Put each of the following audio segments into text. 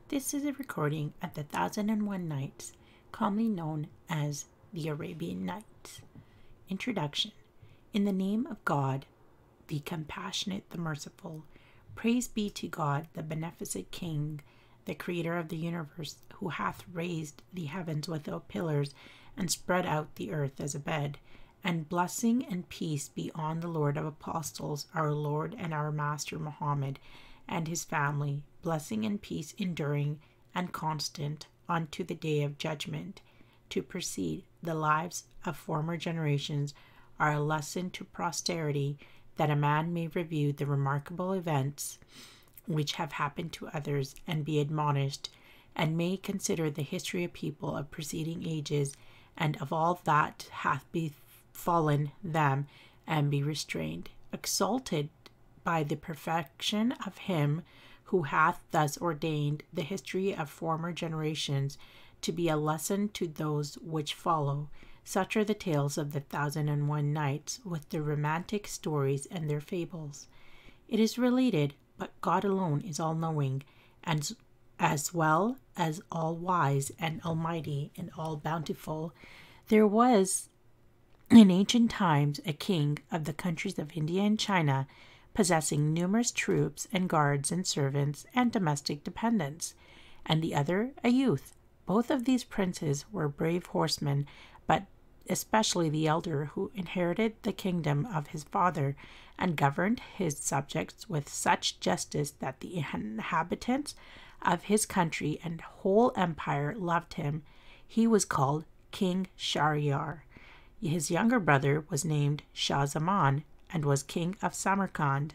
This is a recording of the 1001 Nights, commonly known as the Arabian Nights. Introduction. In the name of God, the compassionate, the merciful, praise be to God, the beneficent King, the creator of the universe, who hath raised the heavens without pillars and spread out the earth as a bed. And blessing and peace be on the Lord of apostles, our Lord and our Master Muhammad, and his family, blessing and peace enduring and constant unto the day of judgment. To proceed, the lives of former generations are a lesson to posterity, that a man may review the remarkable events which have happened to others, and be admonished, and may consider the history of people of preceding ages, and of all that hath befallen them, and be restrained, exalted by the perfection of him who hath thus ordained the history of former generations to be a lesson to those which follow. Such are the tales of the 1001 Nights, with their romantic stories and their fables. It is related, but God alone is all-knowing, and as well as all-wise and almighty and all-bountiful. There was in ancient times a king of the countries of India and China, possessing numerous troops and guards and servants and domestic dependents, and the other a youth. Both of these princes were brave horsemen, but especially the elder, who inherited the kingdom of his father and governed his subjects with such justice that the inhabitants of his country and whole empire loved him. He was called King Shahryar. His younger brother was named Shah Zaman, and was king of Samarkand.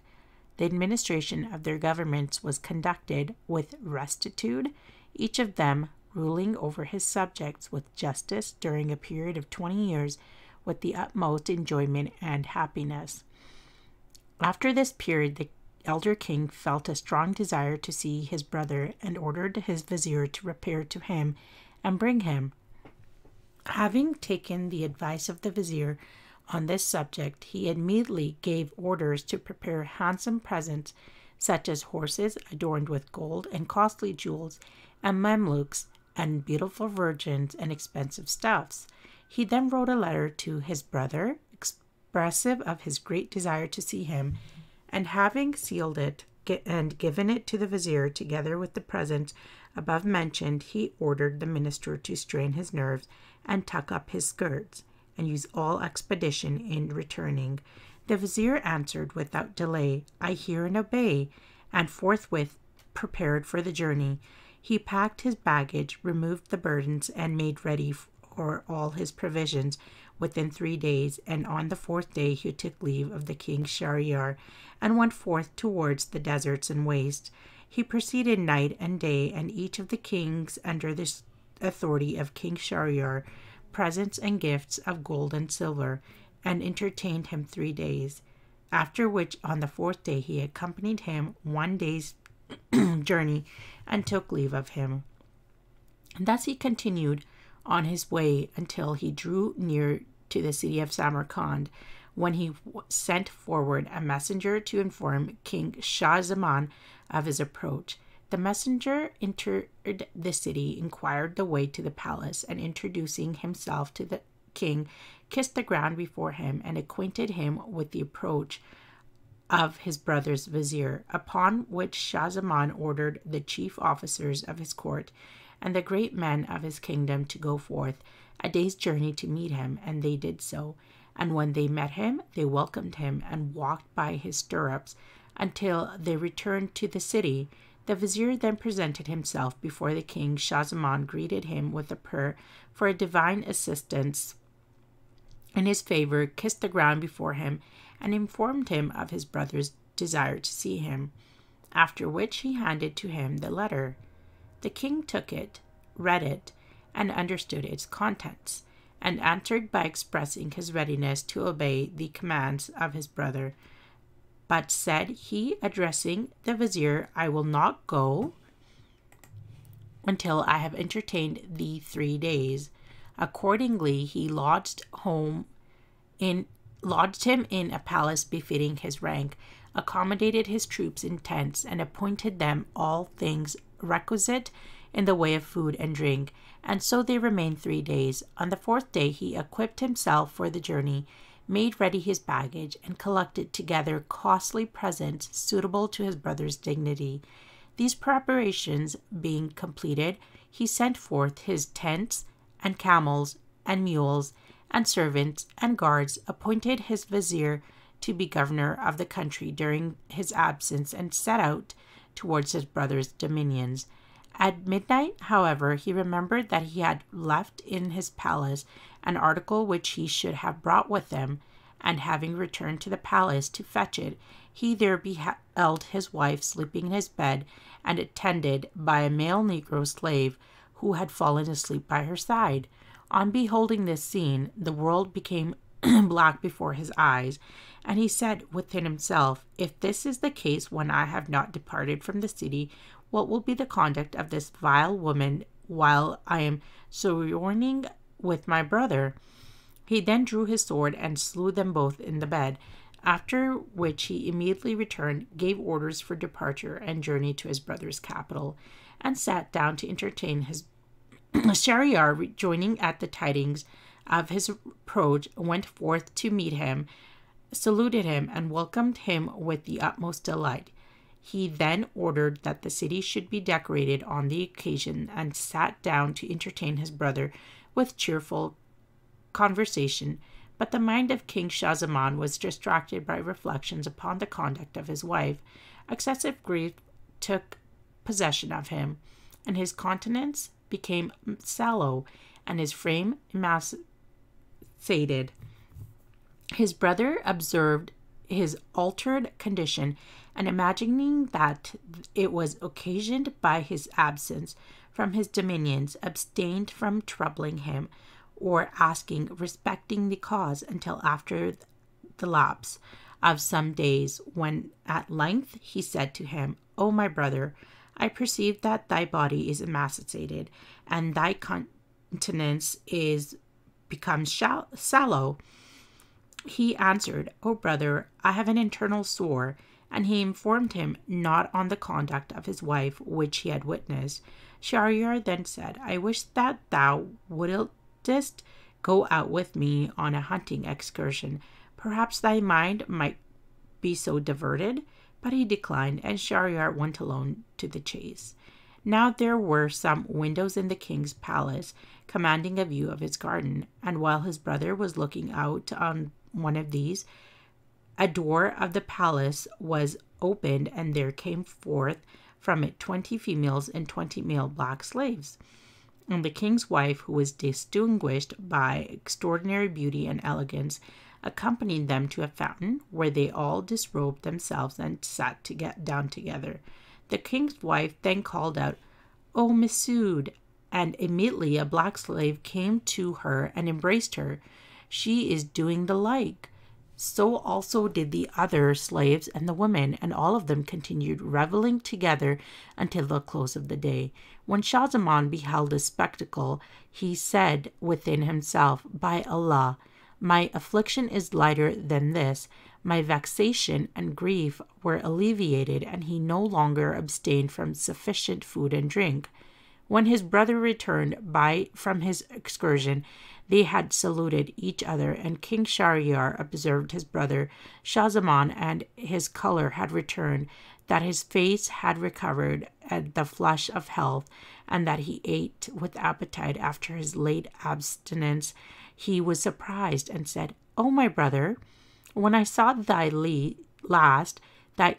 The administration of their governments was conducted with rectitude, each of them ruling over his subjects with justice during a period of 20 years with the utmost enjoyment and happiness. After this period, the elder king felt a strong desire to see his brother, and ordered his vizier to repair to him and bring him. Having taken the advice of the vizier on this subject, he immediately gave orders to prepare handsome presents, such as horses adorned with gold and costly jewels, and mamluks, and beautiful virgins, and expensive stuffs. He then wrote a letter to his brother, expressive of his great desire to see him, and having sealed it and given it to the vizier together with the presents above mentioned, he ordered the minister to strain his nerves and tuck up his skirts, and use all expedition in returning. The vizier answered without delay, I hear and obey, and forthwith prepared for the journey. He packed his baggage, removed the burdens, and made ready for all his provisions within 3 days, and on the 4th day he took leave of the king Shahryar, and went forth towards the deserts and wastes. He proceeded night and day, and each of the kings under the authority of King Shahryar presents and gifts of gold and silver, and entertained him 3 days, after which on the 4th day he accompanied him 1 day's journey and took leave of him. And thus he continued on his way until he drew near to the city of Samarkand, when he sent forward a messenger to inform King Shah Zaman of his approach. The messenger entered the city, inquired the way to the palace, and introducing himself to the king, kissed the ground before him, and acquainted him with the approach of his brother's vizier, upon which Shah Zaman ordered the chief officers of his court and the great men of his kingdom to go forth a day's journey to meet him, and they did so. And when they met him, they welcomed him and walked by his stirrups until they returned to the city. The vizier then presented himself before the king. Shah Zaman greeted him with a prayer for a divine assistance in his favor, kissed the ground before him, and informed him of his brother's desire to see him, after which he handed to him the letter. The king took it, read it, and understood its contents, and answered by expressing his readiness to obey the commands of his brother. But said he, addressing the vizier, I will not go until I have entertained thee 3 days. Accordingly, he lodged him in a palace befitting his rank, accommodated his troops in tents, and appointed them all things requisite in the way of food and drink, and so they remained 3 days. On the 4th day he equipped himself for the journey, made ready his baggage, and collected together costly presents suitable to his brother's dignity. These preparations being completed, he sent forth his tents and camels and mules and servants and guards, appointed his vizier to be governor of the country during his absence, and set out towards his brother's dominions. At midnight, however, he remembered that he had left in his palace an article which he should have brought with him, and having returned to the palace to fetch it, he there beheld his wife sleeping in his bed, and attended by a male negro slave who had fallen asleep by her side. On beholding this scene, the world became black before his eyes, and he said within himself, "If this is the case when I have not departed from the city, what will be the conduct of this vile woman while I am sojourning with my brother?" He then drew his sword and slew them both in the bed, after which he immediately returned, gave orders for departure, and journeyed to his brother's capital, and sat down to entertain his Shahryar, rejoining at the tidings of his approach, went forth to meet him, saluted him, and welcomed him with the utmost delight. He then ordered that the city should be decorated on the occasion, and sat down to entertain his brother with cheerful conversation. But the mind of King Shahzaman was distracted by reflections upon the conduct of his wife. Excessive grief took possession of him, and his countenance became sallow, and his frame emaciated. His brother observed his altered condition, and imagining that it was occasioned by his absence from his dominions, abstained from troubling him or asking respecting the cause until after the lapse of some days, when at length he said to him, "O my brother, I perceive that thy body is emaciated, and thy countenance is become sallow." He answered, "O brother, I have an internal sore," and he informed him not on the conduct of his wife which he had witnessed. Shahryar then said, "I wish that thou wouldest go out with me on a hunting excursion. Perhaps thy mind might be so diverted." But he declined, and Shahryar went alone to the chase. Now there were some windows in the king's palace, commanding a view of his garden, and while his brother was looking out on one of these, a door of the palace was opened, and there came forth from it 20 females and 20 male black slaves. And the king's wife, who was distinguished by extraordinary beauty and elegance, accompanied them to a fountain, where they all disrobed themselves and sat down together. The king's wife then called out, "O Masood," and immediately a black slave came to her and embraced her. "She is doing the like." So also did the other slaves and the women, and all of them continued reveling together until the close of the day. When Shahzaman beheld this spectacle, he said within himself, "By Allah, my affliction is lighter than this." My vexation and grief were alleviated, and he no longer abstained from sufficient food and drink. When his brother returned from his excursion, they had saluted each other, and King Shahryar observed his brother Shahzaman, and his color had returned, that his face had recovered the flush of health, and that he ate with appetite after his late abstinence. He was surprised and said, "O my brother, when I saw thy last, thy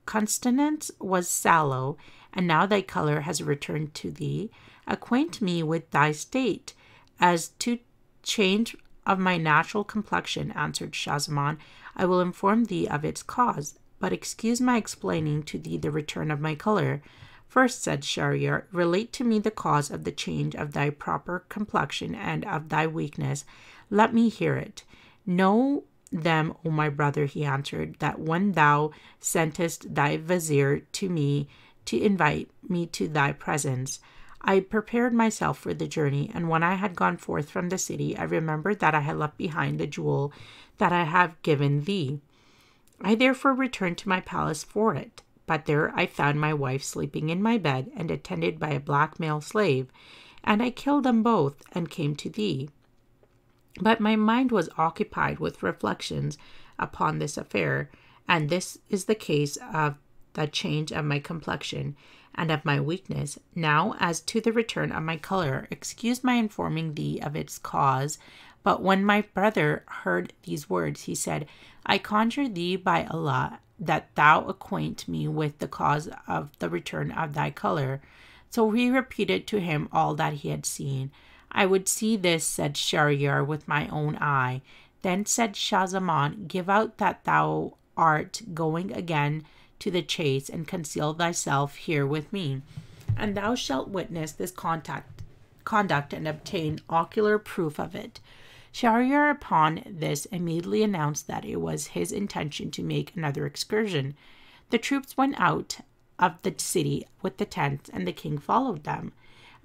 countenance was sallow, and now thy color has returned to thee. Acquaint me with thy state." "As to change of my natural complexion," answered Shahzaman, "I will inform thee of its cause, but excuse my explaining to thee the return of my color." "First," said Shahryar, "relate to me the cause of the change of thy proper complexion and of thy weakness. Let me hear it." "Know them, O my brother," he answered, "that when thou sentest thy vizier to me to invite me to thy presence, I prepared myself for the journey, and when I had gone forth from the city, I remembered that I had left behind the jewel that I have given thee. I therefore returned to my palace for it. but there I found my wife sleeping in my bed and attended by a black male slave, and I killed them both and came to thee. But my mind was occupied with reflections upon this affair, and this is the case of the change of my complexion and of my weakness. Now, as to the return of my color, excuse my informing thee of its cause. But when my brother heard these words, he said, I conjure thee by Allah that thou acquaint me with the cause of the return of thy color. So he repeated to him all that he had seen. I would see this, said Shahryar, with my own eye. Then said Shah Zaman, give out that thou art going again to the chase, and conceal thyself here with me, and thou shalt witness this conduct and obtain ocular proof of it. Shahryar upon this immediately announced that it was his intention to make another excursion. The troops went out of the city with the tents, and the king followed them.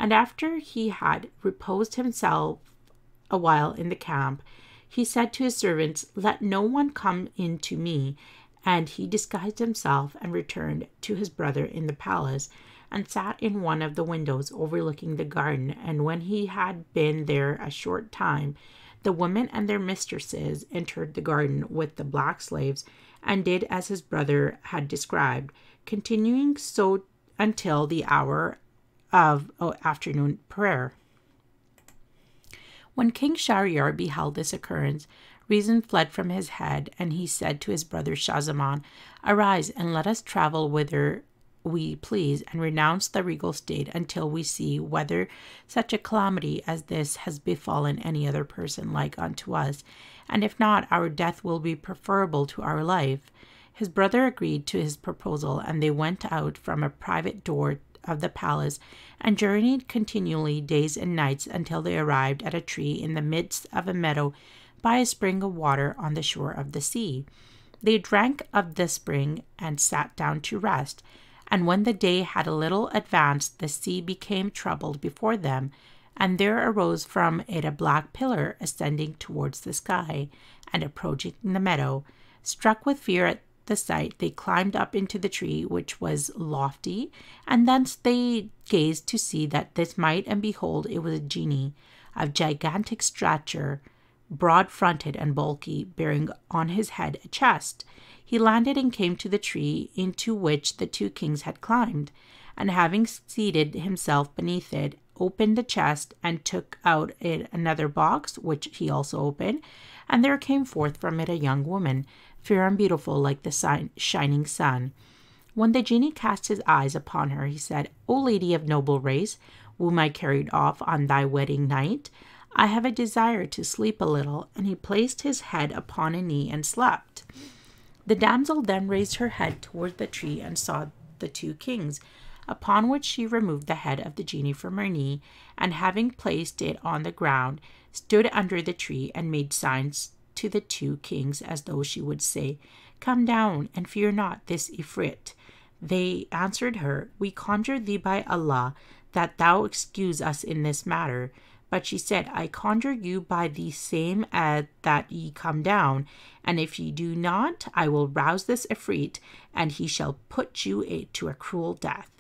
And after he had reposed himself a while in the camp, he said to his servants, let no one come in to me. And he disguised himself and returned to his brother in the palace, and sat in one of the windows overlooking the garden. And when he had been there a short time, the women and their mistresses entered the garden with the black slaves, and did as his brother had described, continuing so until the hour of afternoon prayer. When King Shahryar beheld this occurrence, reason fled from his head, and he said to his brother Shah Zaman, arise, and let us travel whither we please, and renounce the regal state until we see whether such a calamity as this has befallen any other person like unto us, and if not, our death will be preferable to our life. His brother agreed to his proposal, and they went out from a private door of the palace, and journeyed continually days and nights until they arrived at a tree in the midst of a meadow by a spring of water on the shore of the sea. They drank of the spring and sat down to rest, and when the day had a little advanced, the sea became troubled before them, and there arose from it a black pillar ascending towards the sky, and approaching the meadow. Struck with fear at the sight, they climbed up into the tree, which was lofty, and thence they gazed to see that this might, and behold, it was a genie of gigantic stature, broad-fronted and bulky, bearing on his head a chest. He landed and came to the tree into which the two kings had climbed, and having seated himself beneath it, opened the chest and took out it another box, which he also opened, and there came forth from it a young woman, fair and beautiful like the shining sun. When the genie cast his eyes upon her, he said, O lady of noble race, whom I carried off on thy wedding night, I have a desire to sleep a little. And he placed his head upon a knee and slept. The damsel then raised her head toward the tree and saw the two kings, upon which she removed the head of the genie from her knee, and having placed it on the ground, stood under the tree and made signs to the two kings as though she would say, Come down, and fear not this Ifrit. They answered her, We conjure thee by Allah that thou excuse us in this matter. But she said, I conjure you by the same that ye come down, and if ye do not, I will rouse this Ifrit, and he shall put you to a cruel death.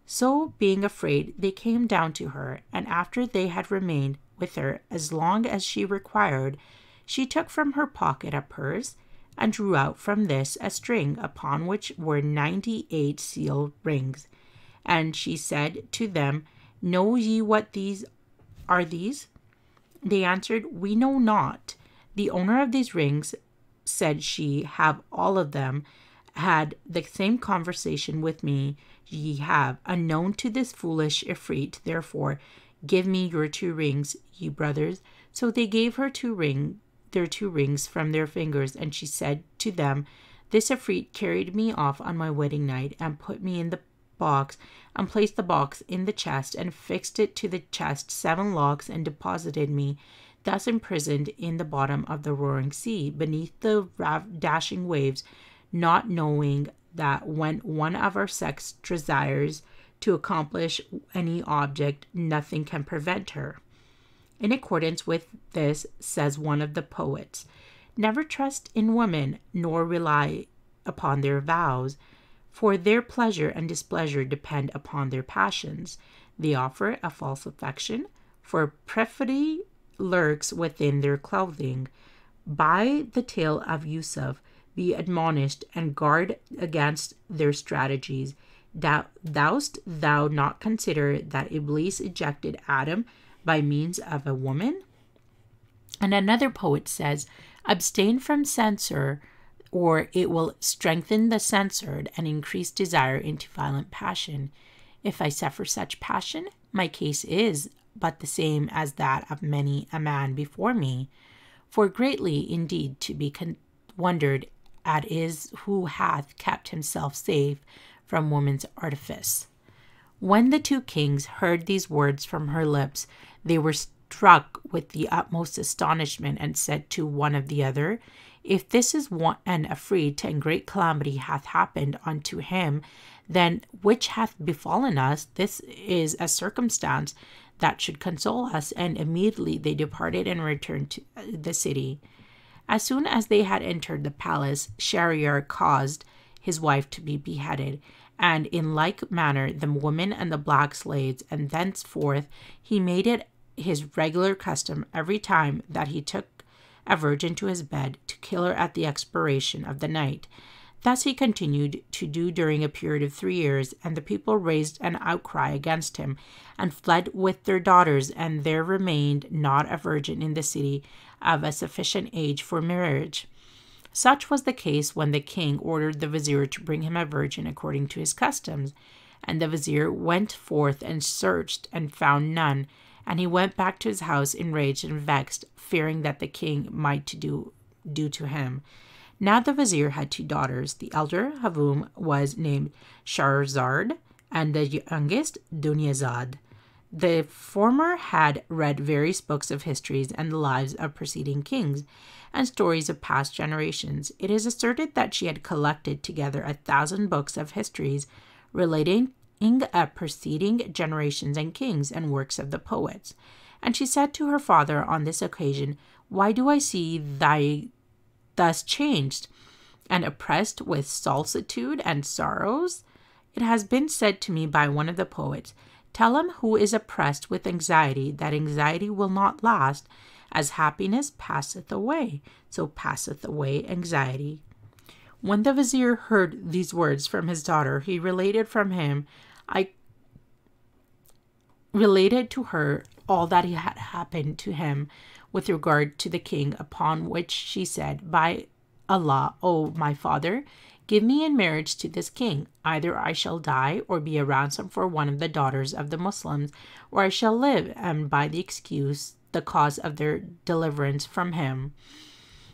So, being afraid, they came down to her, and after they had remained with her as long as she required, she took from her pocket a purse, and drew out from this a string upon which were 98 seal rings. And she said to them, Know ye what these are these? They answered, We know not. The owner of these rings, said she, have all of them had the same conversation with me ye have, unknown to this foolish Ifrit. Therefore, give me your 2 rings, ye brothers. So they gave her their 2 rings from their fingers, and she said to them, This Ifrit carried me off on my wedding night, and put me in the box, and placed the box in the chest, and fixed it to the chest 7 locks, and deposited me, thus imprisoned in the bottom of the roaring sea, beneath the dashing waves, not knowing that when one of our sex desires to accomplish any object, nothing can prevent her. In accordance with this, says one of the poets, Never trust in women, nor rely upon their vows, For their pleasure and displeasure depend upon their passions. They offer a false affection, for perfidy lurks within their clothing. By the tale of Yusuf, be admonished and guard against their strategies. Dost thou not consider that Iblis ejected Adam by means of a woman? And another poet says, abstain from censure, or it will strengthen the censored and increase desire into violent passion. If I suffer such passion, my case is but the same as that of many a man before me. For greatly indeed to be wondered at is who hath kept himself safe from woman's artifice. When the two kings heard these words from her lips, they were struck with the utmost astonishment, and said to one of the other, if this is one and affright and great calamity hath happened unto him, then which hath befallen us, this is a circumstance that should console us. And immediately they departed and returned to the city. As soon as they had entered the palace, Shahryar caused his wife to be beheaded, and in like manner the women and the black slaves, and thenceforth he made it his regular custom every time that he took a virgin to his bed to kill her at the expiration of the night. Thus he continued to do during a period of 3 years, and the people raised an outcry against him, and fled with their daughters, and there remained not a virgin in the city of a sufficient age for marriage. Such was the case when the king ordered the vizier to bring him a virgin according to his customs. And the vizier went forth and searched, and found none. And he went back to his house enraged and vexed, fearing that the king might do to him. Now the vizier had 2 daughters, the elder of whom was named Shahryar, and the youngest Dunyazad. The former had read various books of histories and the lives of preceding kings, and stories of past generations. It is asserted that she had collected together 1,000 books of histories relating preceding generations and kings, and works of the poets. And she said to her father on this occasion, why do I see thee thus changed, and oppressed with solicitude and sorrows? It has been said to me by one of the poets, tell him who is oppressed with anxiety that anxiety will not last. As happiness passeth away, so passeth away anxiety. When the vizier heard these words from his daughter, he related to her all that had happened to him with regard to the king, upon which she said, by Allah, O my father, give me in marriage to this king. Either I shall die, or be a ransom for one of the daughters of the Muslims, or I shall live, and by the cause of their deliverance from him.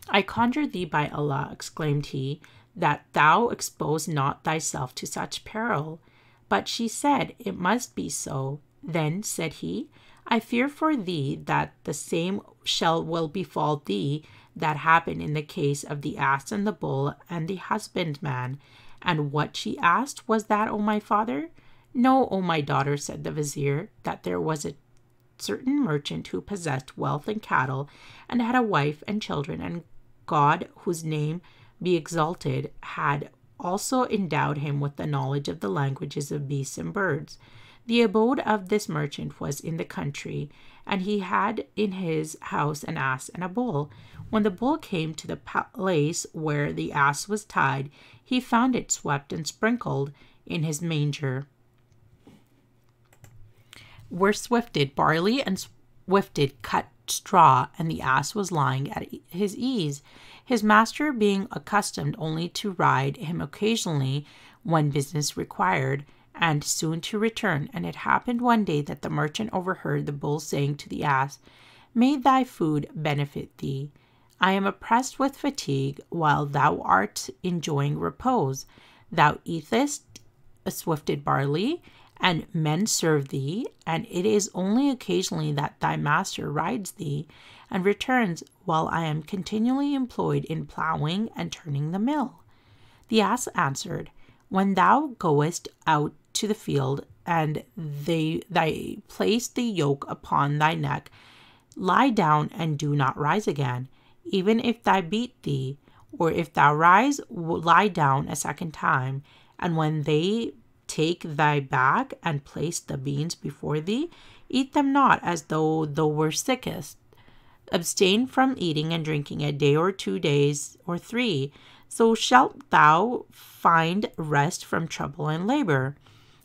I conjure thee by Allah, exclaimed he, that thou expose not thyself to such peril. But she said, it must be so. Then said he, I fear for thee that the same will befall thee that happened in the case of the ass and the bull and the husbandman. And what she asked was that, O my father? No, O my daughter, said the vizier, that there was a certain merchant who possessed wealth and cattle, and had a wife and children, and God, whose name be exalted, had also endowed him with the knowledge of the languages of beasts and birds. The abode of this merchant was in the country, and he had in his house an ass and a bull. When the bull came to the place where the ass was tied, he found it swept and sprinkled in his manger, were swifted barley and swifted cut straw, and the ass was lying at his ease, his master being accustomed only to ride him occasionally when business required, and soon to return. And it happened one day that the merchant overheard the bull saying to the ass, may thy food benefit thee. I am oppressed with fatigue while thou art enjoying repose. Thou eatest swifted barley, and men serve thee, and it is only occasionally that thy master rides thee, and returns while I am continually employed in plowing and turning the mill. The ass answered, when thou goest out to the field, and they place the yoke upon thy neck, lie down and do not rise again, even if they beat thee, or if thou rise, lie down a second time, And when they take thy back and place the beans before thee, eat them not as though thou were sickest. Abstain from eating and drinking a day or 2 days or 3, so shalt thou find rest from trouble and labor.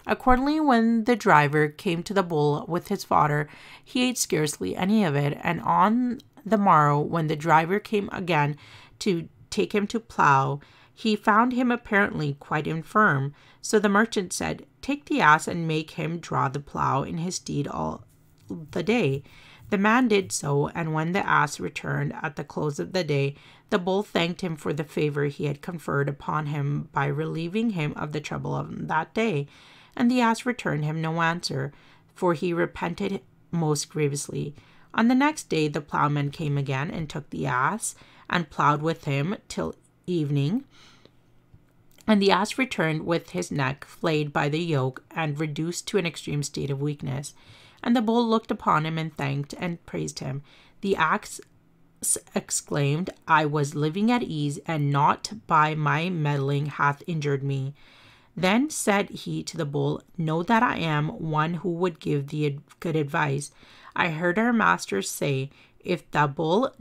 Accordingly, when the driver came to the bull with his fodder, he ate scarcely any of it. And on the morrow, when the driver came again to take him to plow, he found him apparently quite infirm. So the merchant said, Take the ass and make him draw the plow in his stead all the day. The man did so, and when the ass returned at the close of the day, the bull thanked him for the favor he had conferred upon him by relieving him of the trouble of that day. And the ass returned him no answer, for he repented most grievously. On the next day the plowman came again and took the ass, and plowed with him till evening. And the ass returned with his neck flayed by the yoke, and reduced to an extreme state of weakness. And the bull looked upon him and thanked and praised him. The ass exclaimed, I was living at ease, and naught by my meddling hath injured me. Then said he to the bull, Know that I am one who would give thee good advice. I heard our master say, If the bull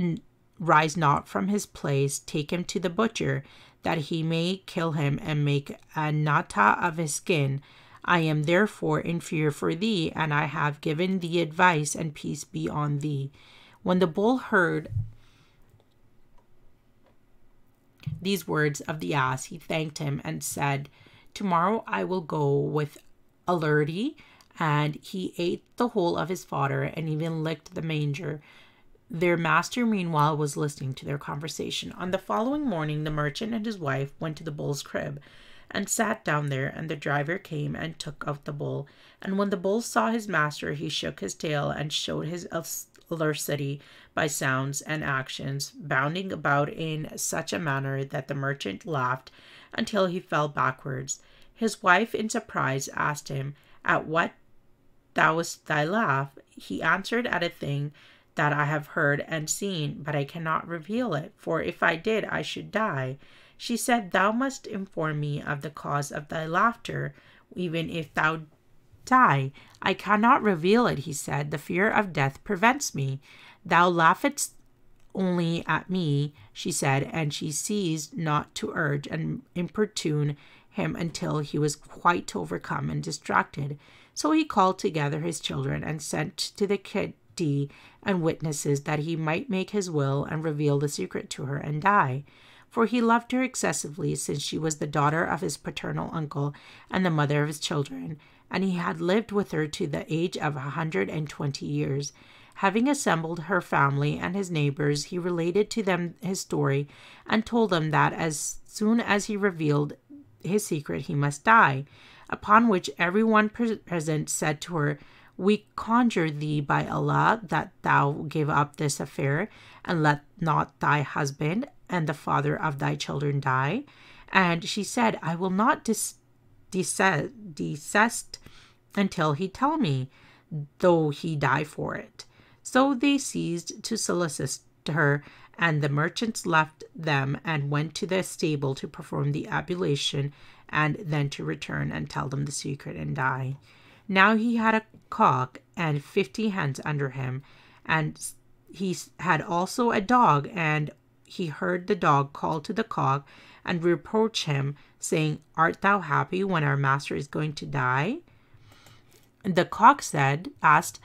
rise not from his place, take him to the butcher, that he may kill him and make a nata of his skin. I am therefore in fear for thee, and I have given thee advice, and peace be on thee. When the bull heard these words of the ass, he thanked him and said, Tomorrow I will go with alacrity. And he ate the whole of his fodder, and even licked the manger. Their master meanwhile was listening to their conversation. On the following morning the merchant and his wife went to the bull's crib, and sat down there, and the driver came and took out the bull. And when the bull saw his master, he shook his tail, and showed his alacrity by sounds and actions, bounding about in such a manner that the merchant laughed until he fell backwards. His wife in surprise asked him, At what dost thou laugh? He answered, At a thing that I have heard and seen, but I cannot reveal it, for if I did, I should die. She said, Thou must inform me of the cause of thy laughter, even if thou die. I cannot reveal it, he said. The fear of death prevents me. Thou laughest only at me, she said, and she ceased not to urge and importune him until he was quite overcome and distracted. So he called together his children and sent to the Cadi and witnesses that he might make his will and reveal the secret to her and die. For he loved her excessively, since she was the daughter of his paternal uncle and the mother of his children, and he had lived with her to the age of 120 years. Having assembled her family and his neighbors, he related to them his story, and told them that as soon as he revealed his secret he must die. Upon which every one present said to her, We conjure thee by Allah that thou give up this affair, and let not thy husband and the father of thy children die. And she said, I will not desist until he tell me, though he die for it. So they ceased to solicit her, and the merchants left them and went to the stable to perform the ablution, and then to return and tell them the secret and die. Now he had a cock and 50 hens under him, and he had also a dog, and he heard the dog call to the cock and reproach him, saying, Art thou happy when our master is going to die? The cock asked,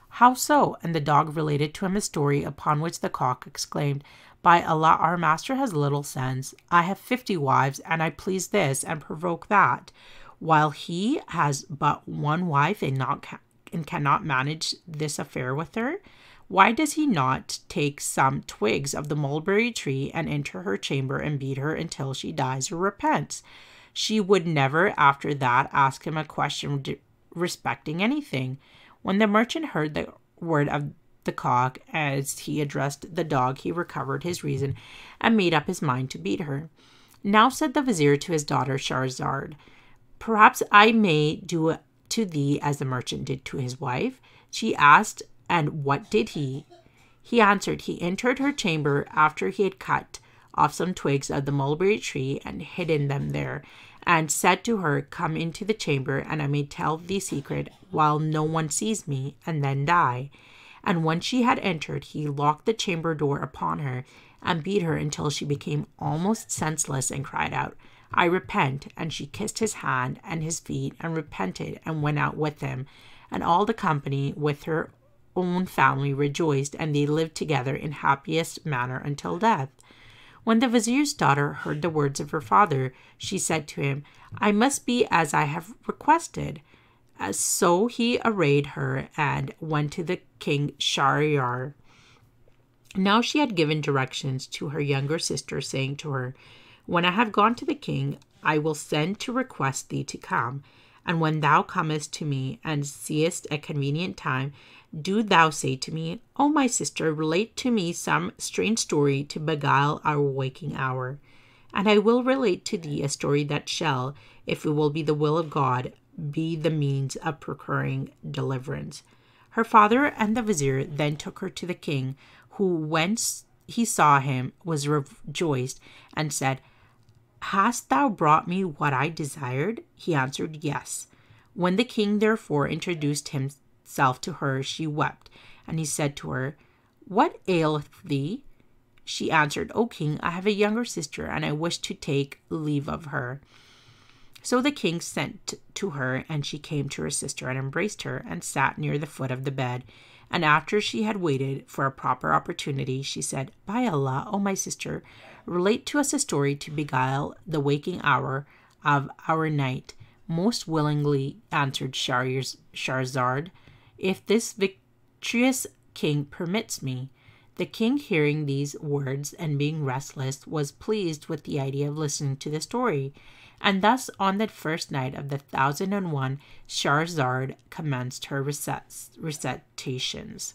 How so? And the dog related to him a story, upon which the cock exclaimed, By Allah, our master has little sense. I have 50 wives, and I please this and provoke that, while he has but one wife and cannot manage this affair with her. Why does he not take some twigs of the mulberry tree and enter her chamber and beat her until she dies or repents? She would never after that ask him a question respecting anything. When the merchant heard the word of the cock as he addressed the dog, he recovered his reason and made up his mind to beat her. Now said the vizier to his daughter Shahryar, Perhaps I may do to thee as the merchant did to his wife. She asked, And what did he? He answered, He entered her chamber after he had cut off some twigs of the mulberry tree and hidden them there, and said to her, "Come into the chamber, and I may tell thee secret while no one sees me, and then die." And when she had entered, he locked the chamber door upon her and beat her until she became almost senseless and cried out, "I repent." And she kissed his hand and his feet and repented and went out with him. And all the company with her own family rejoiced, and they lived together in happiest manner until death. When the vizier's daughter heard the words of her father, she said to him, "I must be as I have requested." So he arrayed her and went to the king Shahryar. Now she had given directions to her younger sister, saying to her, "When I have gone to the king, I will send to request thee to come. And when thou comest to me and seest a convenient time, do thou say to me, 'O my sister, relate to me some strange story to beguile our waking hour.' And I will relate to thee a story that shall, if it will be the will of God, be the means of procuring deliverance." Her father and the vizier then took her to the king, who, when he saw him, was rejoiced, and said, "Hast thou brought me what I desired?" He answered, "Yes." When the king therefore introduced himself to her, she wept, and he said to her, "What aileth thee?" She answered, "O king, I have a younger sister, and I wish to take leave of her." So the king sent to her, and she came to her sister and embraced her and sat near the foot of the bed. And after she had waited for a proper opportunity, she said, "By Allah, O my sister, relate to us a story to beguile the waking hour of our night." "Most willingly," answered Shahrazad, "if this victorious king permits me." The king, hearing these words and being restless, was pleased with the idea of listening to the story. And thus, on the first night of the 1001, Shahrazad commenced her recitations.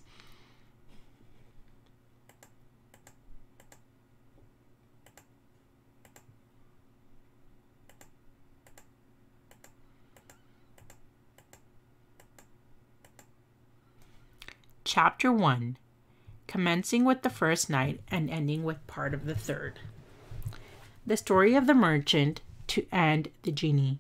Chapter 1, commencing with the first night and ending with part of the third. The story of the merchant and the genie.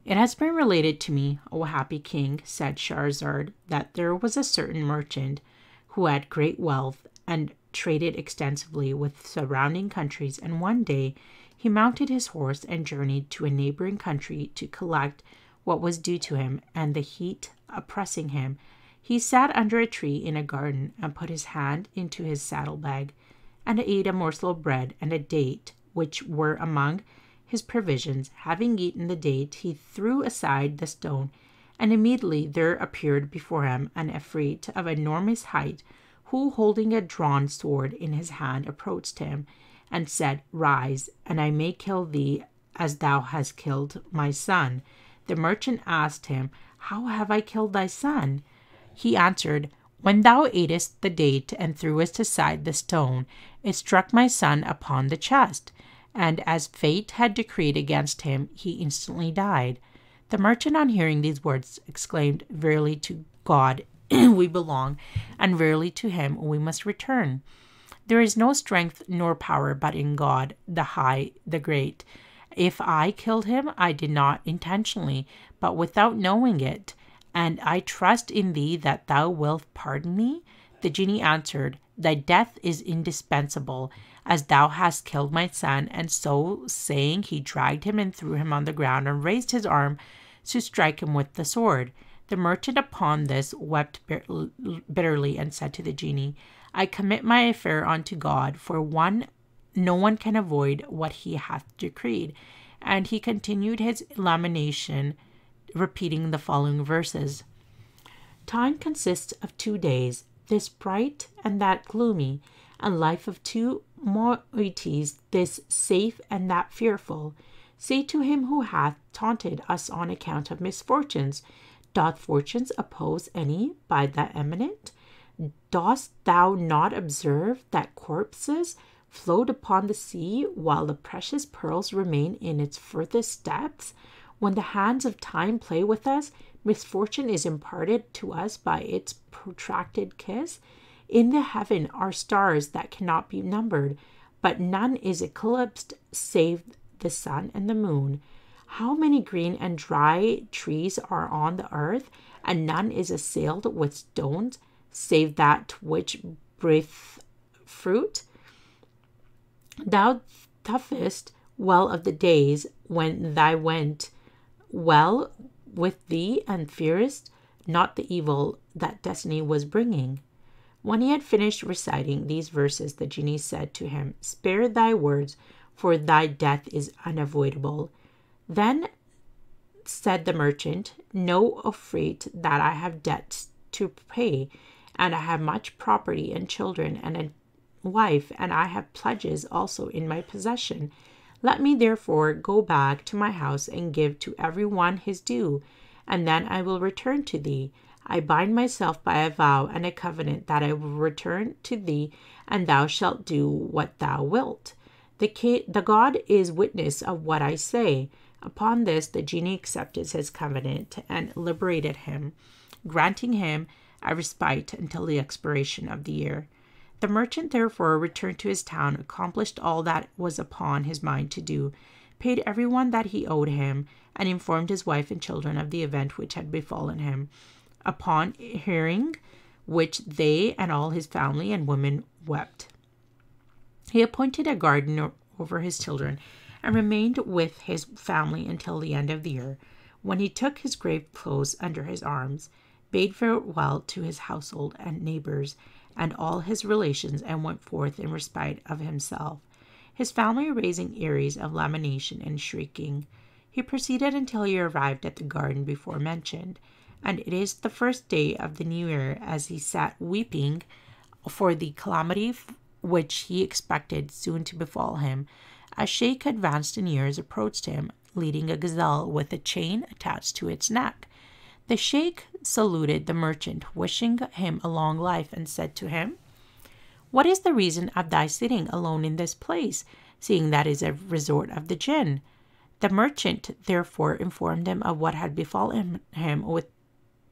"It has been related to me, O happy king," said Shahrazad, "that there was a certain merchant who had great wealth and traded extensively with surrounding countries, and one day he mounted his horse and journeyed to a neighboring country to collect what was due to him, and the heat oppressing him, he sat under a tree in a garden and put his hand into his saddlebag and ate a morsel of bread and a date, which were among his provisions. Having eaten the date, he threw aside the stone, and immediately there appeared before him an Ifrit of enormous height, who, holding a drawn sword in his hand, approached him and said, "Rise, and I may kill thee as thou hast killed my son." The merchant asked him, "How have I killed thy son?" He answered, "When thou atest the date and threwest aside the stone, it struck my son upon the chest, and as fate had decreed against him, he instantly died." The merchant, on hearing these words, exclaimed, "Verily to God we belong, and verily to him we must return. There is no strength nor power but in God, the High, the Great. If I killed him, I did not intentionally, but without knowing it, and I trust in thee that thou wilt pardon me." The genie answered, "Thy death is indispensable, as thou hast killed my son." And so saying, he dragged him and threw him on the ground and raised his arm to strike him with the sword. The merchant upon this wept bitterly and said to the genie, "I commit my affair unto God, for no one can avoid what he hath decreed." And he continued his lamentation, repeating the following verses. "Time consists of 2 days, this bright and that gloomy, and life of 2 moieties, this safe and that fearful. Say to him who hath taunted us on account of misfortunes, doth fortunes oppose any by the eminent? Dost thou not observe that corpses float upon the sea, while the precious pearls remain in its furthest depths? When the hands of time play with us, misfortune is imparted to us by its protracted kiss. In the heaven are stars that cannot be numbered, but none is eclipsed save the sun and the moon. How many green and dry trees are on the earth, and none is assailed with stones, save that which breath fruit? Thou toughest well of the days when thy went well with thee, and fearest not the evil that destiny was bringing. When he had finished reciting these verses, the genie said to him, Spare thy words, for thy death is unavoidable. Then said the merchant, Know, O Ifrit, that I have debts to pay, and I have much property and children and a wife, and I have pledges also in my possession. Let me therefore go back to my house and give to every one his due, and then I will return to thee. I bind myself by a vow and a covenant that I will return to thee, and thou shalt do what thou wilt. The God is witness of what I say. Upon this, the genie accepted his covenant and liberated him, granting him a respite until the expiration of the year. The merchant therefore returned to his town, accomplished all that was upon his mind to do, paid everyone that he owed him, and informed his wife and children of the event which had befallen him. Upon hearing which, they and all his family and women wept. He appointed a gardener over his children, and remained with his family until the end of the year, when he took his grave clothes under his arms, bade farewell to his household and neighbors and all his relations, and went forth in respite of himself, his family raising eries of lamentation and shrieking. He proceeded until he arrived at the garden before mentioned, and it is the first day of the new year, as he sat weeping for the calamity which he expected soon to befall him. A sheikh advanced in years approached him, leading a gazelle with a chain attached to its neck. The sheikh saluted the merchant, wishing him a long life, and said to him, What is the reason of thy sitting alone in this place, seeing that is a resort of the jinn? The merchant therefore informed him of what had befallen him with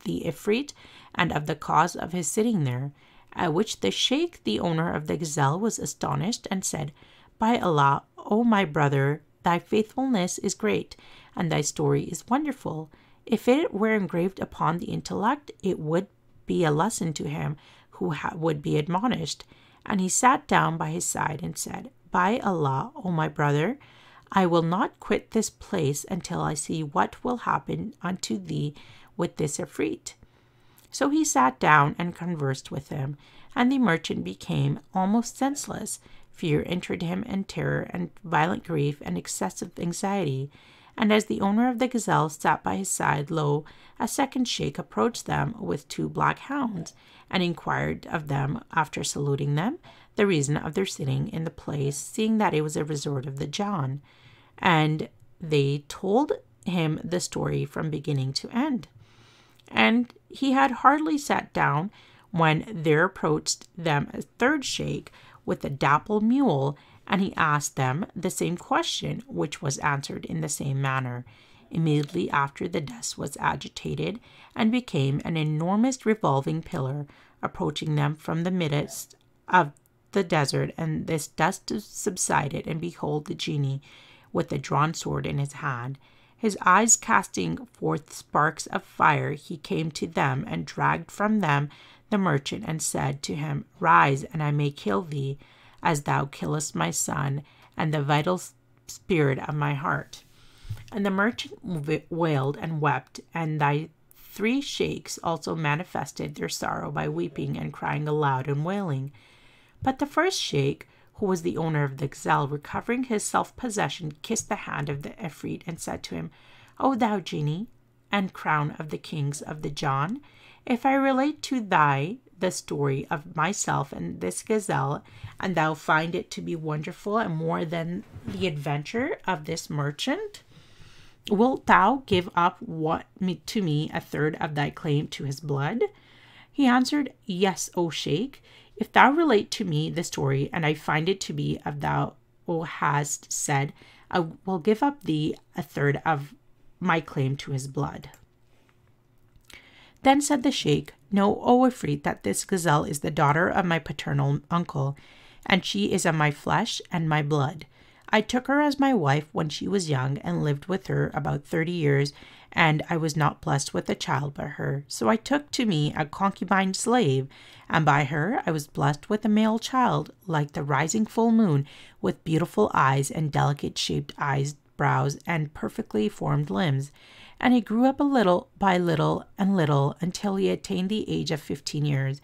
the Ifrit, and of the cause of his sitting there, at which the sheikh, the owner of the gazelle, was astonished, and said, By Allah, O my brother, thy faithfulness is great, and thy story is wonderful. If it were engraved upon the intellect, it would be a lesson to him who would be admonished. And he sat down by his side and said, By Allah, O my brother, I will not quit this place until I see what will happen unto thee with this Ifrit. So he sat down and conversed with him, and the merchant became almost senseless. Fear entered him, and terror, and violent grief, and excessive anxiety. And as the owner of the gazelle sat by his side, lo, a second sheikh approached them with 2 black hounds, and inquired of them, after saluting them, the reason of their sitting in the place, seeing that it was a resort of the Jann. And they told him the story from beginning to end. And he had hardly sat down when there approached them a third sheikh with a dappled mule, and he asked them the same question, which was answered in the same manner. Immediately after, the dust was agitated and became an enormous revolving pillar, approaching them from the midst of the desert, and this dust subsided, and behold, the genie with a drawn sword in his hand. His eyes casting forth sparks of fire, he came to them and dragged from them the merchant, and said to him, Rise, and I may kill thee, as thou killest my son, and the vital spirit of my heart. And the merchant wailed and wept, and thy 3 sheikhs also manifested their sorrow by weeping and crying aloud and wailing. But the first sheikh, who was the owner of the gazelle, recovering his self-possession, kissed the hand of the Ifrit, and said to him, O thou genie, and crown of the kings of the Jann, if I relate to thee the story of myself and this gazelle, and thou find it to be wonderful and more than the adventure of this merchant, wilt thou give up to me a third of thy claim to his blood? He answered, Yes, O sheikh, if thou relate to me the story, and I find it to be of thou hast said, I will give up thee a third of my claim to his blood. Then said the sheikh, Know, O Ifrit, that this gazelle is the daughter of my paternal uncle, and she is of my flesh and my blood. I took her as my wife when she was young and lived with her about 30 years, and I was not blessed with a child by her. So I took to me a concubine slave, and by her I was blessed with a male child, like the rising full moon, with beautiful eyes and delicate shaped eyebrows and perfectly formed limbs. And he grew up a little by little and little until he attained the age of 15 years.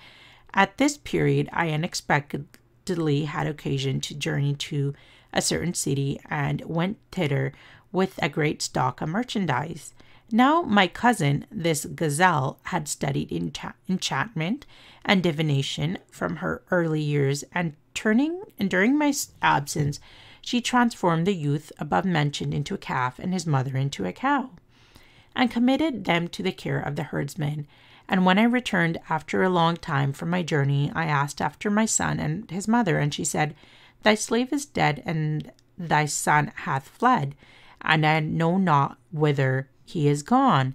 At this period I unexpectedly had occasion to journey to a certain city, and went thither with a great stock of merchandise. Now my cousin, this gazelle, had studied enchantment and divination from her early years, and during my absence, she transformed the youth above mentioned into a calf, and his mother into a cow, and committed them to the care of the herdsman. And when I returned after a long time from my journey, I asked after my son and his mother, and she said, "Thy slave is dead, and thy son hath fled, and I know not whither he is gone."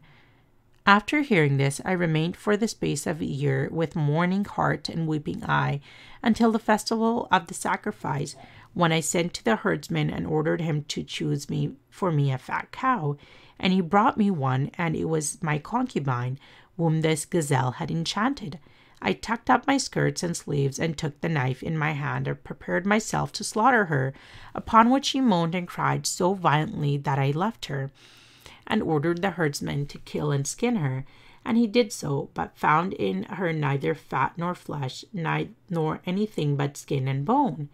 After hearing this, I remained for the space of a year with mourning heart and weeping eye, until the festival of the sacrifice, when I sent to the herdsman and ordered him to choose for me a fat cow. And he brought me one, and it was my concubine, whom this gazelle had enchanted. I tucked up my skirts and sleeves, and took the knife in my hand, and prepared myself to slaughter her, upon which she moaned and cried so violently that I left her, and ordered the herdsman to kill and skin her. And he did so, but found in her neither fat nor flesh, nor anything but skin and bone.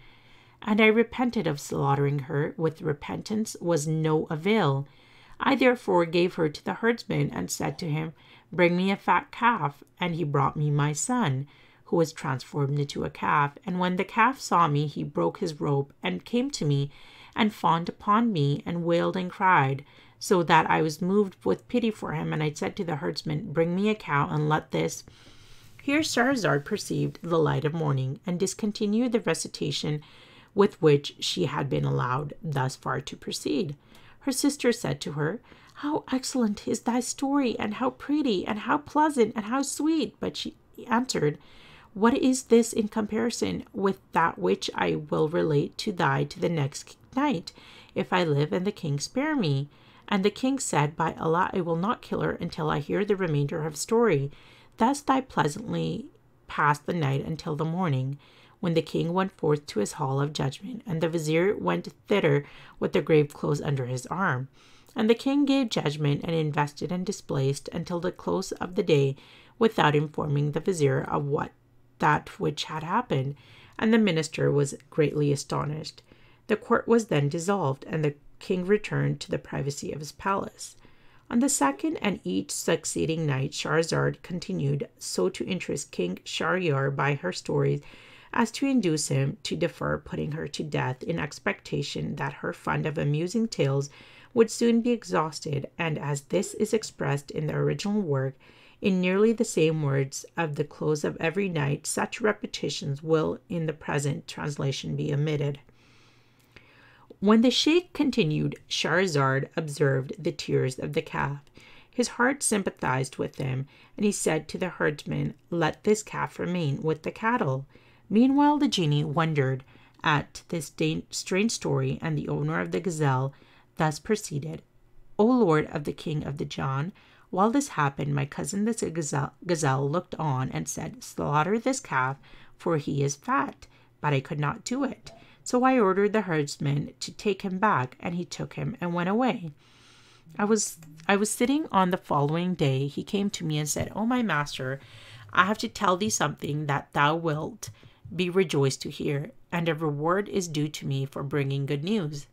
And I repented of slaughtering her. With repentance was no avail. I therefore gave her to the herdsman, and said to him, "Bring me a fat calf." And he brought me my son, who was transformed into a calf. And when the calf saw me, he broke his robe, and came to me, and fawned upon me, and wailed and cried, so that I was moved with pity for him. And I said to the herdsman, "Bring me a cow, and let this." Here Shahryar perceived the light of morning, and discontinued the recitation with which she had been allowed thus far to proceed. Her sister said to her, "How excellent is thy story, and how pretty, and how pleasant, and how sweet!" But she answered, "What is this in comparison with that which I will relate to the next night, if I live and the king spare me?" And the king said, "By Allah, I will not kill her until I hear the remainder of story." Thus they pleasantly passed the night until the morning, when the king went forth to his hall of judgment, and the vizier went thither with the grave clothes under his arm. And the king gave judgment, and invested and displaced until the close of the day, without informing the vizier of that which had happened. And the minister was greatly astonished. The court was then dissolved, and the king returned to the privacy of his palace. On the second and each succeeding night, Shahrazad continued so to interest King Shahryar by her stories as to induce him to defer putting her to death, in expectation that her fund of amusing tales would soon be exhausted. And as this is expressed in the original work in nearly the same words of the close of every night, such repetitions will in the present translation be omitted. When the sheikh continued, Shahrazad observed the tears of the calf. His heart sympathized with them, and he said to the herdsman, "Let this calf remain with the cattle." Meanwhile the genie wondered at this strange story, and the owner of the gazelle thus proceeded, "O Lord of the King of the Jann, while this happened, my cousin the gazelle looked on and said, 'Slaughter this calf, for he is fat.' But I could not do it. So I ordered the herdsman to take him back, and he took him and went away. I was sitting on the following day. He came to me and said, 'O my master, I have to tell thee something that thou wilt be rejoiced to hear, and a reward is due to me for bringing good news.'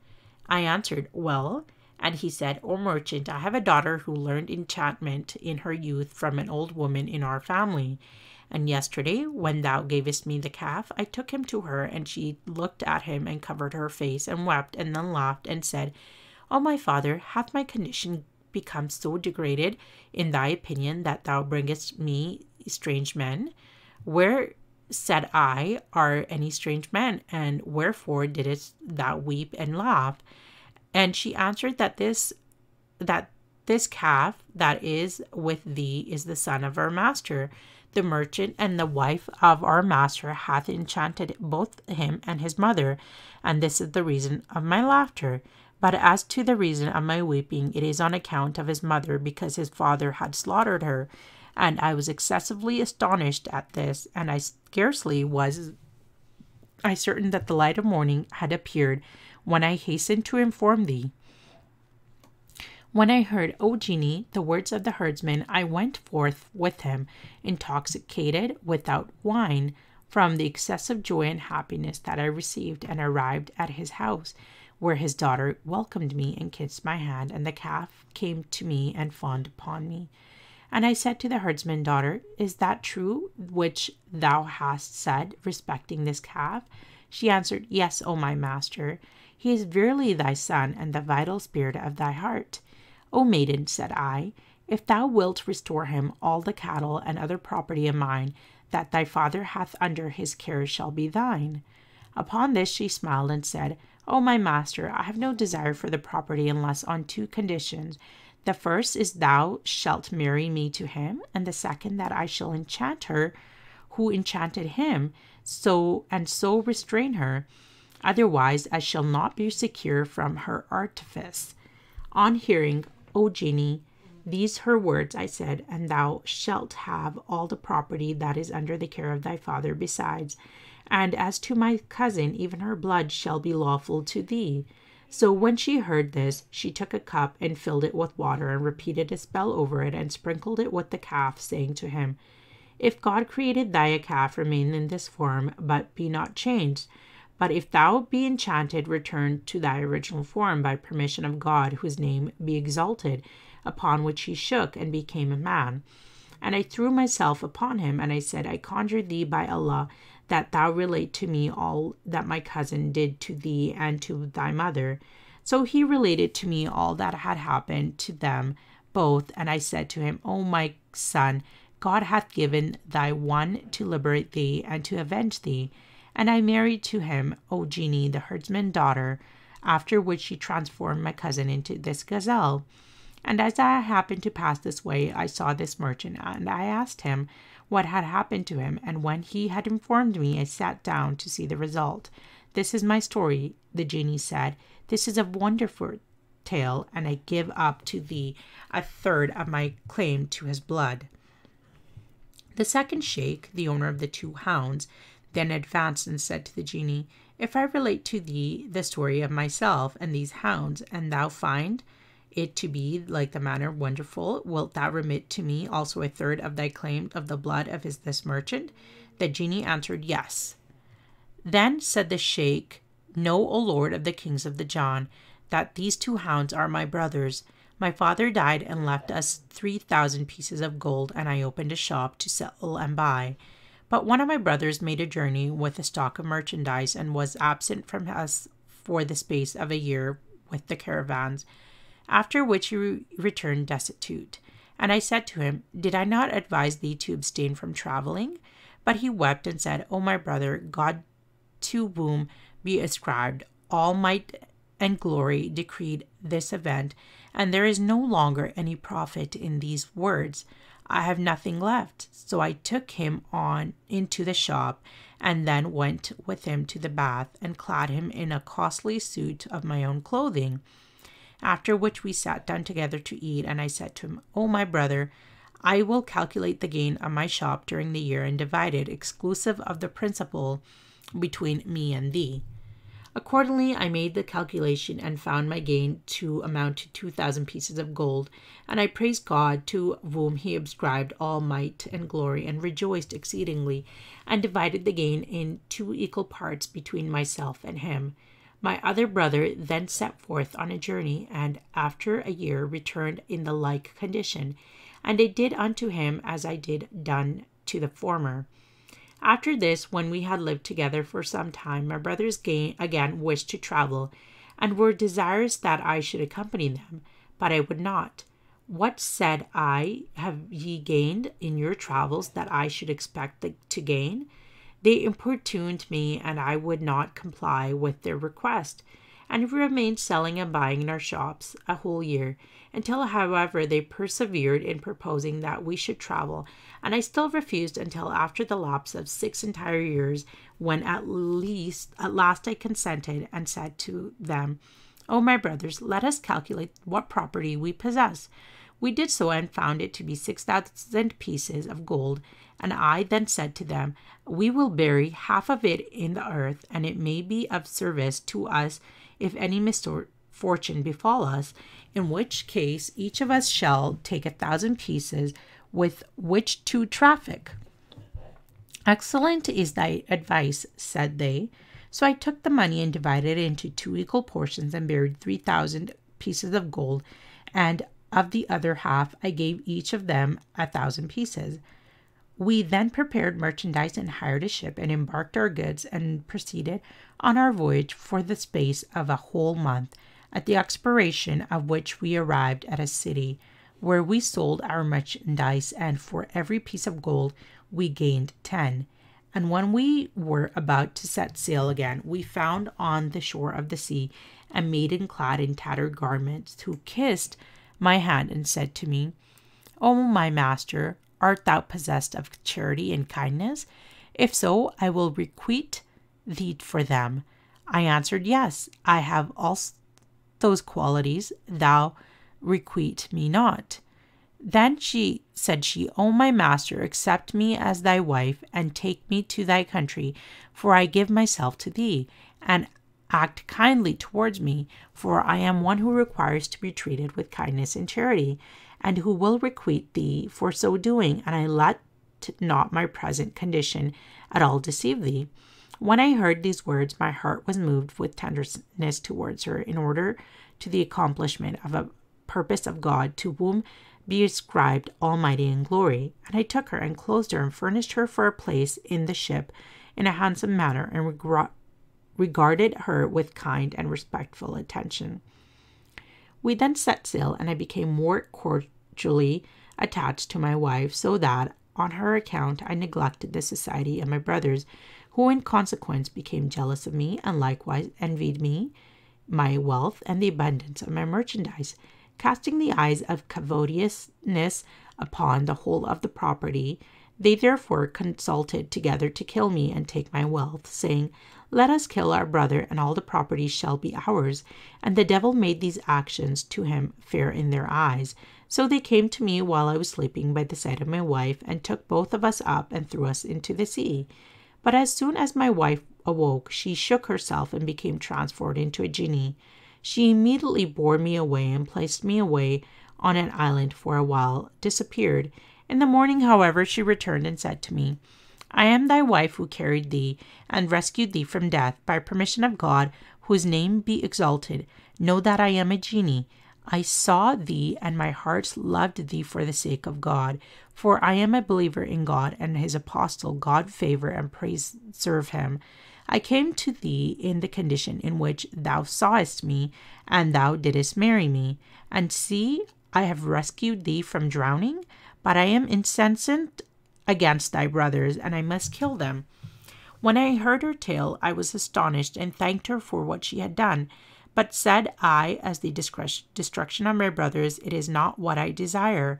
I answered, 'Well,' and he said, 'O merchant, I have a daughter who learned enchantment in her youth from an old woman in our family. And yesterday, when thou gavest me the calf, I took him to her, and she looked at him and covered her face and wept, and then laughed and said, O my father, hath my condition become so degraded in thy opinion that thou bringest me strange men? Where, said I, are any strange men, and wherefore didst thou weep and laugh?' And she answered that this calf that is with thee is the son of our master, the merchant, and the wife of our master hath enchanted both him and his mother, and this is the reason of my laughter. But as to the reason of my weeping, it is on account of his mother, because his father had slaughtered her. And I was excessively astonished at this, and I scarcely was I certain that the light of morning had appeared when I hastened to inform thee. When I heard, O genie, the words of the herdsman, I went forth with him, intoxicated without wine, from the excessive joy and happiness that I received, and arrived at his house, where his daughter welcomed me and kissed my hand, and the calf came to me and fawned upon me. And I said to the herdsman, Daughter, is that true which thou hast said respecting this calf? She answered, Yes, O my master. He is verily thy son, and the vital spirit of thy heart. O maiden, said I, if thou wilt restore him, all the cattle and other property of mine that thy father hath under his care shall be thine. Upon this she smiled and said, O my master, I have no desire for the property unless on two conditions. The first is thou shalt marry me to him, and the second that I shall enchant her who enchanted him, so restrain her. Otherwise I shall not be secure from her artifice. On hearing, O genie, these her words, I said, and thou shalt have all the property that is under the care of thy father besides. And as to my cousin, even her blood shall be lawful to thee. So when she heard this, she took a cup and filled it with water, and repeated a spell over it, and sprinkled it with the calf, saying to him, If God created thy a calf, remain in this form, but be not changed. But if thou be enchanted, return to thy original form by permission of God, whose name be exalted, upon which he shook and became a man. And I threw myself upon him, and I said, I conjure thee by Allah, that thou relate to me all that my cousin did to thee and to thy mother. So he related to me all that had happened to them both, and I said to him, O my son, God hath given thy one to liberate thee and to avenge thee. And I married to him, O genie, the herdsman's daughter, after which she transformed my cousin into this gazelle. And as I happened to pass this way, I saw this merchant, and I asked him what had happened to him, and when he had informed me, I sat down to see the result. This is my story, the genie said. This is a wonderful tale, and I give up to thee a third of my claim to his blood. The second sheikh, the owner of the two hounds, then advanced and said to the genie, If I relate to thee the story of myself and these hounds, and thou find it to be like the manner wonderful, wilt thou remit to me also a third of thy claim of the blood of this merchant? The genie answered, Yes. Then said the sheikh, Know, O Lord of the kings of the Jann, that these two hounds are my brothers. My father died and left us 3,000 pieces of gold, and I opened a shop to sell and buy. But one of my brothers made a journey with a stock of merchandise, and was absent from us for the space of a year with the caravans, after which he returned destitute. And I said to him, Did I not advise thee to abstain from traveling? But he wept and said, O my brother, God, to whom be ascribed all might and glory, decreed this event, and there is no longer any profit in these words. I have nothing left. So I took him on into the shop, and then went with him to the bath, and clad him in a costly suit of my own clothing. After which we sat down together to eat, and I said to him, O my brother, I will calculate the gain of my shop during the year, and divide it, exclusive of the principal, between me and thee. Accordingly, I made the calculation, and found my gain to amount to 2,000 pieces of gold, and I praised God, to whom he ascribed all might and glory, and rejoiced exceedingly, and divided the gain in 2 equal parts between myself and him. My other brother then set forth on a journey, and after a year returned in the like condition, and I did unto him as I did done to the former. After this, when we had lived together for some time, my brothers again wished to travel, and were desirous that I should accompany them, but I would not. What, said I, have ye gained in your travels that I should expect to gain? They importuned me, and I would not comply with their request. and we remained selling and buying in our shops a whole year, until, however, they persevered in proposing that we should travel, and I still refused until after the lapse of 6 entire years, when at last I consented and said to them, "O my brothers, let us calculate what property we possess." We did so and found it to be 6,000 pieces of gold, and I then said to them, "We will bury half of it in the earth, and it may be of service to us if any misfortune befall us, in which case each of us shall take 1,000 pieces with which to traffic." "Excellent is thy advice," said they. So I took the money and divided it into 2 equal portions and buried 3,000 pieces of gold, and of the other half I gave each of them 1,000 pieces. We then prepared merchandise and hired a ship and embarked our goods and proceeded on our voyage for the space of a whole month, at the expiration of which we arrived at a city where we sold our merchandise, and for every piece of gold we gained 10. And when we were about to set sail again, we found on the shore of the sea a maiden clad in tattered garments, who kissed my hand and said to me, "O my master, art thou possessed of charity and kindness? If so, I will requite thee for them." I answered, "Yes, I have all those qualities, thou requite me not." Then said she, "O my master, accept me as thy wife, and take me to thy country, for I give myself to thee, and act kindly towards me, for I am one who requires to be treated with kindness and charity, and who will requite thee for so doing, and I let not my present condition at all deceive thee." When I heard these words, my heart was moved with tenderness towards her, in order to the accomplishment of a purpose of God, to whom be ascribed almighty and glory. And I took her and clothed her and furnished her for a place in the ship in a handsome manner, and regarded her with kind and respectful attention. We then set sail, and I became more cordially attached to my wife, so that on her account I neglected the society of my brothers, who in consequence became jealous of me, and likewise envied me, my wealth, and the abundance of my merchandise. Casting the eyes of covetousness upon the whole of the property, they therefore consulted together to kill me and take my wealth, saying, "Let us kill our brother, and all the property shall be ours." And the devil made these actions to him fair in their eyes. So they came to me while I was sleeping by the side of my wife, and took both of us up and threw us into the sea. But as soon as my wife awoke, she shook herself and became transformed into a genie. She immediately bore me away and placed me away on an island for a while, disappeared. In the morning, however, she returned and said to me, "I am thy wife who carried thee and rescued thee from death. By permission of God, whose name be exalted, know that I am a genie. I saw thee, and my heart loved thee for the sake of God. For I am a believer in God and his apostle. God favor and preserve him. I came to thee in the condition in which thou sawest me, and thou didst marry me. And see, I have rescued thee from drowning, but I am incensed against thy brothers, and I must kill them." When I heard her tale, I was astonished, and thanked her for what she had done. But said I, as the destruction of my brothers, it is not what I desire.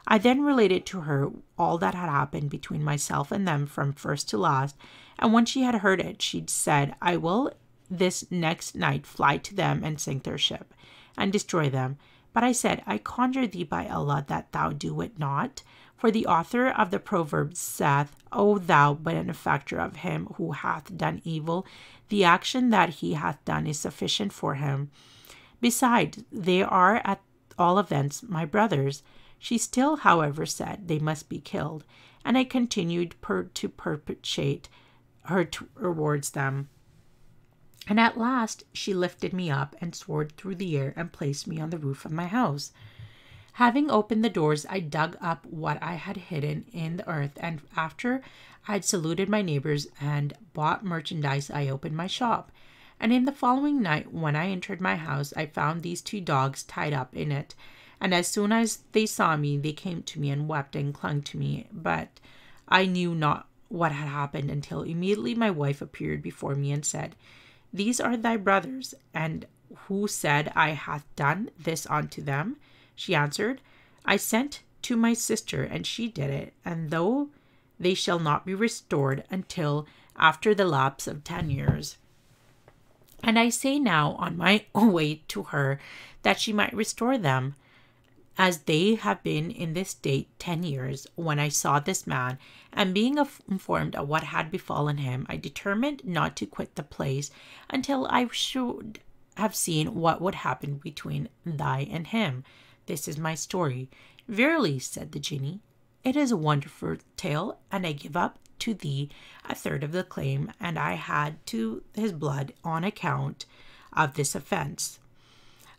I then related to her all that had happened between myself and them from first to last, and when she had heard it, she said, "I will this next night fly to them and sink their ship, and destroy them." But I said, "I conjure thee by Allah that thou do it not. For the author of the proverb saith, O thou benefactor of him who hath done evil, the action that he hath done is sufficient for him. Besides, they are at all events my brothers." She still, however, said they must be killed, and I continued to perpetuate her towards them. And at last she lifted me up and soared through the air and placed me on the roof of my house. Having opened the doors, I dug up what I had hidden in the earth, and after I had saluted my neighbors and bought merchandise, I opened my shop. And in the following night, when I entered my house, I found these 2 dogs tied up in it. And as soon as they saw me, they came to me and wept and clung to me. But I knew not what had happened until immediately my wife appeared before me and said, "These are thy brothers." And who said I hath done this unto them? She answered, I sent to my sister, and she did it, and though they shall not be restored until after the lapse of 10 years. And I say now on my way to her that she might restore them, as they have been in this state 10 years. When I saw this man, and being informed of what had befallen him, I determined not to quit the place until I should have seen what would happen between thou and him. This is my story. Verily, said the genie, it is a wonderful tale, and I give up to thee a third of the claim, and I had to his blood on account of this offense.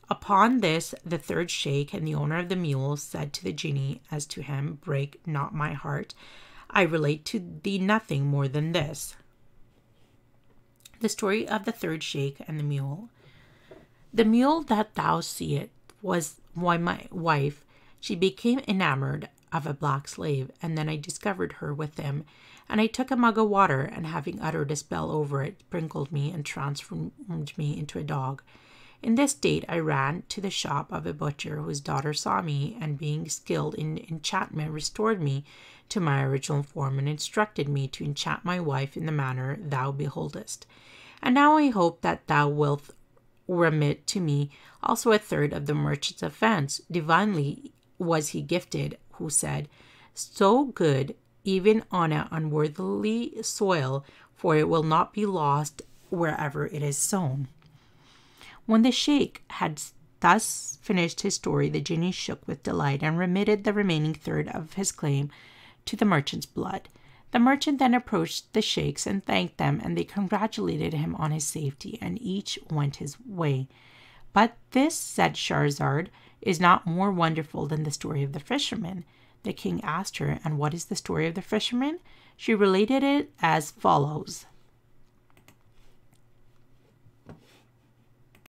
Upon this, the third sheikh and the owner of the mule said to the genie as to him, break not my heart. I relate to thee nothing more than this. The story of the third sheikh and the mule. The mule that thou seest was my wife. She became enamored of a black slave, and then I discovered her with him, and I took a mug of water, and having uttered a spell over it, sprinkled me and transformed me into a dog. In this state I ran to the shop of a butcher, whose daughter saw me, and being skilled in enchantment, restored me to my original form, and instructed me to enchant my wife in the manner thou beholdest. And now I hope that thou wilt remit to me also a third of the merchant's offense. Divinely was he gifted, who said, so good even on an unworthy soil, for it will not be lost wherever it is sown. When the sheikh had thus finished his story, the genie shook with delight and remitted the remaining third of his claim to the merchant's blood. The merchant then approached the sheikhs and thanked them, and they congratulated him on his safety, and each went his way. But this, said Shahryar, is not more wonderful than the story of the fisherman. The king asked her, and what is the story of the fisherman? She related it as follows.